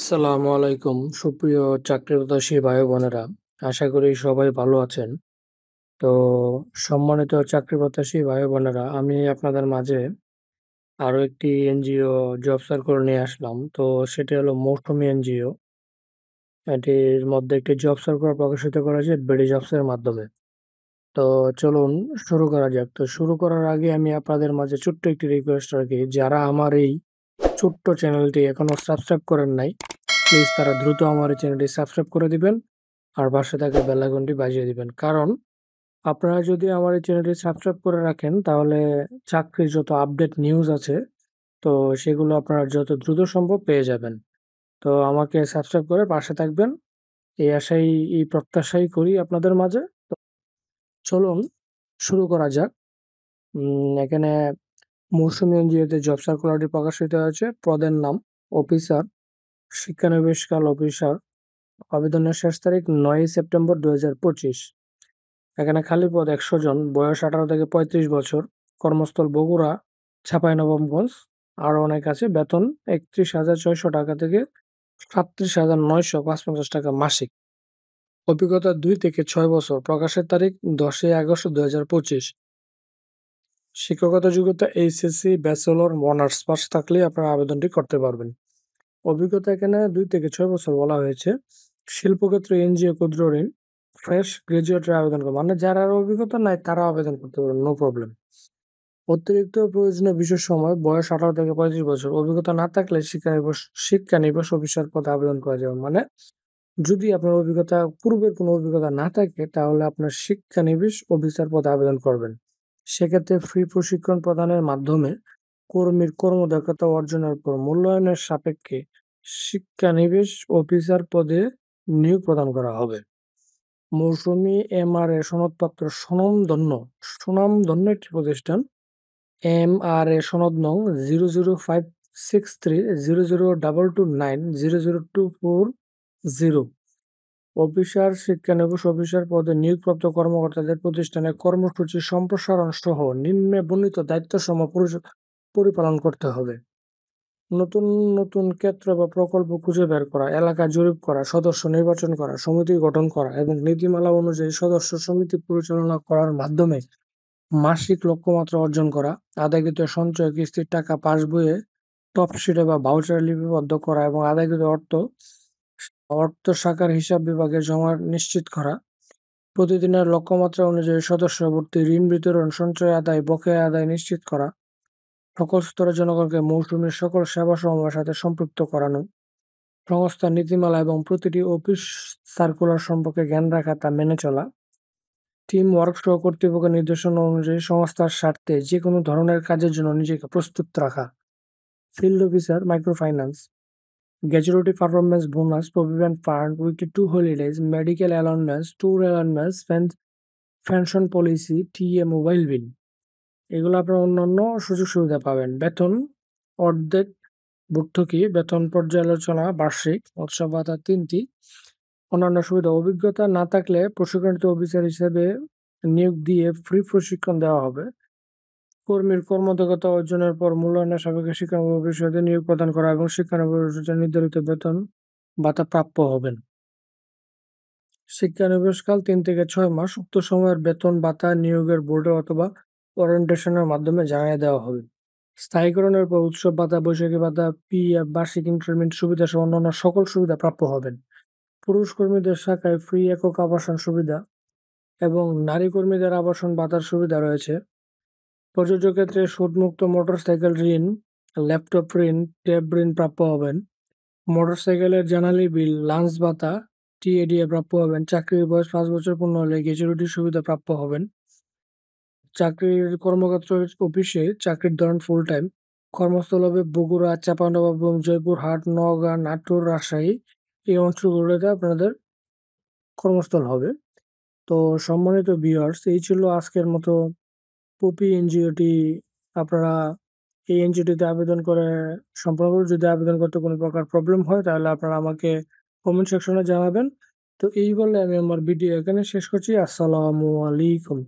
আসসালামু আলাইকুম সুপ্রিয় চাকরি প্রত্যাশী ভাই বোনেরা, আশা করি সবাই ভালো আছেন। তো সম্মানিত চাকরি প্রত্যাশী ভাই বোনেরা, আমি আপনাদের মাঝে আরো একটি এনজিও জব সার্কুলার নিয়ে আসলাম। তো সেটি হলো মৌসুমী এনজিও। এটির মধ্যে একটি জব সার্কুলার প্রকাশিত করা হয়েছে বিডি জবস এর মাধ্যমে। তো চলুন শুরু করা যাক। তো শুরু করার আগে আমি আপনাদের মাঝে ছোট্ট একটি রিকোয়েস্ট রাখি, যারা আমার এই ছোট্ট চ্যানেলটি এখনো সাবস্ক্রাইব করেন নাই, প্লিজ তারা দ্রুত আমার এই চ্যানেলটি সাবস্ক্রাইব করে দিবেন আর পাশে থাকা বেল আইকনটি বাজিয়ে দিবেন। কারণ আপনারা যদি আমার এই চ্যানেলটি সাবস্ক্রাইব করে রাখেন, তাহলে চাকরির যত আপডেট নিউজ আছে, তো সেগুলো আপনারা যত দ্রুত সম্ভব পেয়ে যাবেন। তো আমাকে সাবস্ক্রাইব করে পাশে থাকবেন, এই আশাই এই প্রত্যাশাই করি আপনাদের মাঝে। তো চলুন শুরু করা যাক। এখানে মৌসুমী এনজিওতে জব সার্কুলারটি প্রকাশিত হয়েছে। পদের নাম অফিসার, শিক্ষানবিশকাল অফিসার। আবেদনের শেষ তারিখ 9 সেপ্টেম্বর 2025। এখানে খালি পদ 100 জন, বয়স 18 থেকে 35 বছর, কর্মস্থল বগুড়া, চাঁপাইনবাবগঞ্জ। আরও অনেক আছে। বেতন 31,600 টাকা থেকে 37,955 টাকা মাসিক। অভিজ্ঞতা 2 থেকে 6 বছর। প্রকাশের তারিখ 10 আগস্ট 2025। শিক্ষকতা যোগ্যতা এইচএসসি, ব্যাচেলর, অনার্স পাস থাকলে আপনারা আবেদনটি করতে পারবেন। অভিজ্ঞতা এখানে 2 থেকে 6 বছর বলা হয়েছে। শিল্পক্ষেত্রে এনজিও, ক্ষুদ্র ঋণ, ফ্রেশ গ্রাজুয়েটরা আবেদন করবে, মানে যারা অভিজ্ঞতা নাই তারা আবেদন করতে পারবেন, নো প্রবলেম। অতিরিক্ত প্রয়োজনীয় বিশেষ সময়, বয়স 18 থেকে 35 বছর। অভিজ্ঞতা না থাকলে শিক্ষানিবাস অফিসার পদে আবেদন করা যাবে। মানে যদি আপনার পূর্বের কোনো অভিজ্ঞতা না থাকে, তাহলে আপনার শিক্ষানিবাস অফিসার পদে আবেদন করবেন। সেক্ষেত্রে ফ্রি প্রশিক্ষণ প্রদানের মাধ্যমে কর্মীর কর্মদক্ষতা অর্জনের পর মূল্যায়নের সাপেক্ষে শিক্ষানিবাস অফিসার পদে নিয়োগ প্রদান করা হবে। মৌসুমী এমআরএ সনদপ্রাপ্ত সুনামধন্য একটি প্রতিষ্ঠান। এমআরএ সনদ নং 005630022900240। অফিসার, শিক্ষানবিশ অফিসার পদে নিয়োগপ্রাপ্ত কর্মকর্তাদের প্রতিষ্ঠানের কর্মসূচি সম্প্রসারণ সহ নিম্নে বর্ণিত দায়িত্বসমূহ পরিপালন করতে হবে। নতুন নতুন ক্ষেত্র বা প্রকল্প খুঁজে বের করা, এলাকা জরিপ করা, সদস্য নির্বাচন করা, সমিতি গঠন করা এবং নীতিমালা অনুযায়ী সদস্য সমিতি পরিচালনা করার মাধ্যমে মাসিক লক্ষ্যমাত্রা অর্জন করা, আদায়কৃত সঞ্চয় কিস্তির টাকা পাসবইয়ে টপশিটে বা ভাউচারে লিপিবদ্ধ করা এবং আদায়কৃত অর্থ শাখার হিসাব বিভাগে জমা নিশ্চিত করা, প্রতিদিনের লক্ষ্যমাত্রা অনুযায়ী সদস্য ভর্তি, ঋণ বিতরণ, সঞ্চয় আদায়, বকেয়া আদায় নিশ্চিত করা, সকল স্তরের জনগণকে মৌসুমীর সকল সেবাসমূহের সাথে সম্পৃক্ত করানো, সংস্থার নীতিমালা এবং প্রতিটি অফিস সার্কুলার সম্পর্কে জ্ঞান রাখা, তা মেনে চলা, টিম ওয়ার্ক সহ কর্তৃপক্ষের নির্দেশনা অনুযায়ী সংস্থার স্বার্থে যে কোনো ধরনের কাজের জন্য নিজেকে প্রস্তুত রাখা। Field officer, microfinance, gratuity, performance bonus, provident fund, weekly 2 holidays, medical allowance, tour allowance, pension policy, TA, mobile bill, এগুলো আপনার অন্যান্য সুযোগ সুবিধা পাবেন। বেতন অর্ধেক ভর্তুকি, বেতন পর্যালোচনা বার্ষিক, উৎসব ভাতা 3টি, অন্যান্য সুবিধা। অভিজ্ঞতা না থাকলে প্রশিক্ষণিত অফিসার হিসেবে নিয়োগ দিয়ে ফ্রি প্রশিক্ষণ দেওয়া হবে। কর্মীর কর্মদক্ষতা অর্জনের পর মূল্যায়নের সাপেক্ষে শিক্ষানবিশ পরিষদে নিয়োগ প্রদান করা এবং শিক্ষানবিশ নির্ধারিত বেতন ভাতা প্রাপ্য হবেন। শিক্ষানবিশকাল 3 থেকে 6 মাস। উক্ত সময়ের বেতন ভাতা নিয়োগের বোর্ডে অথবা ওরিয়েন্টেশনের মাধ্যমে জানিয়ে দেওয়া হবে। স্থায়ীকরণের পর উৎসব ভাতা, বৈশাখী ভাতা, পিএফ, বার্ষিক ইনক্রিমেন্ট সুবিধা সহ অন্যান্য সকল সুবিধা প্রাপ্য হবেন। পুরুষ কর্মীদের শাখায় ফ্রি একক আবাসন সুবিধা এবং নারী কর্মীদের আবাসন ভাতার সুবিধা রয়েছে। প্রযোজ্য ক্ষেত্রে সুদমুক্ত মোটরসাইকেল ঋণ, ল্যাপটপ ঋণ, ট্যাব ঋণ প্রাপ্য হবেন। মোটরসাইকেলের জ্বালানি বিল, লাঞ্চ ভাতা, টিএডিএ প্রাপ্য হবেন। চাকরির বয়স 5 বছর পূর্ণ হলে গ্র্যাচুইটির সুবিধা প্রাপ্য হবেন। চাকরির কর্মক্ষেত্র অফিসে, চাকরির ধরন ফুল টাইম। কর্মস্থল হবে বগুড়া, চাঁপাইনবাবগঞ্জ, জয়পুরহাট, নওগাঁ, নাটোর, রাজশাহী, এই অঞ্চলগুলোতে আপনাদের কর্মস্থল হবে। তো সম্মানিত ভিউয়ার্স, এই ছিল আজকের মতো পপি এনজিওটি। আপনারা এই এনজিওটিতে আবেদন করে সম্পূর্ণ, যদি আবেদন করতে কোনো প্রকার প্রবলেম হয়, তাহলে আপনারা আমাকে কমেন্ট সেকশনে জানাবেন। তো এই বলে আমি আমার ভিডিও এখানে শেষ করছি। আসসালামু আলাইকুম।